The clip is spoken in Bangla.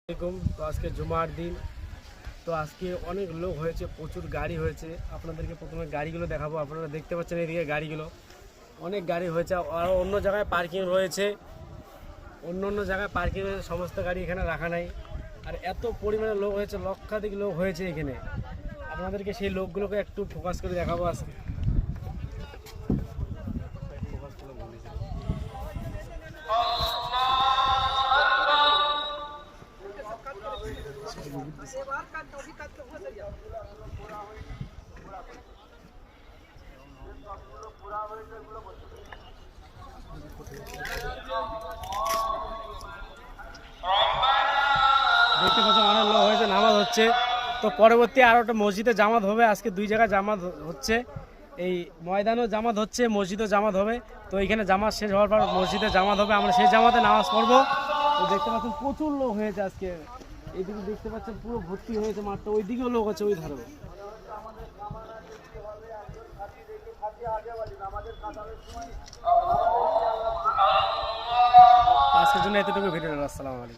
তো আজকে জুমার দিন। তো আজকে অনেক লোক হয়েছে, প্রচুর গাড়ি হয়েছে। আপনাদেরকে প্রথমে গাড়িগুলো দেখাবো। আপনারা দেখতে পাচ্ছেন এদিকে গাড়িগুলো, অনেক গাড়ি হয়েছে। আর অন্য জায়গায় পার্কিং রয়েছে, অন্য জায়গায় পার্কিং রয়েছে, সমস্ত গাড়ি এখানে রাখা নাই। আর এত পরিমাণে লোক হয়েছে, লক্ষাধিক লোক হয়েছে এখানে। আপনাদেরকে সেই লোকগুলোকে একটু ফোকাস করে দেখাবো আজকে। দেখতে পাচ্ছেন অনেক লোক হয়েছে, নামাজ হচ্ছে। তো পরবর্তী আরও একটা মসজিদে জামাত হবে। আজকে দুই জায়গায় জামাত হচ্ছে, এই ময়দানও জামাত হচ্ছে, মসজিদও জামাত হবে। তো এইখানে জামাত শেষ হওয়ার পর মসজিদে জামাত হবে, আমরা সেই জামাতে নামাজ পড়বো। তো দেখতে পাচ্ছেন প্রচুর লোক হয়েছে আজকে। এইদিকে দেখতে পাচ্ছেন পুরো ভর্তি হয়েছে মাঠটা, ওই দিকেও লোক আছে, ওই ধারেও। আজকের জন্য এতটুকু ভিডিও। আসসালামু আলাইকুম।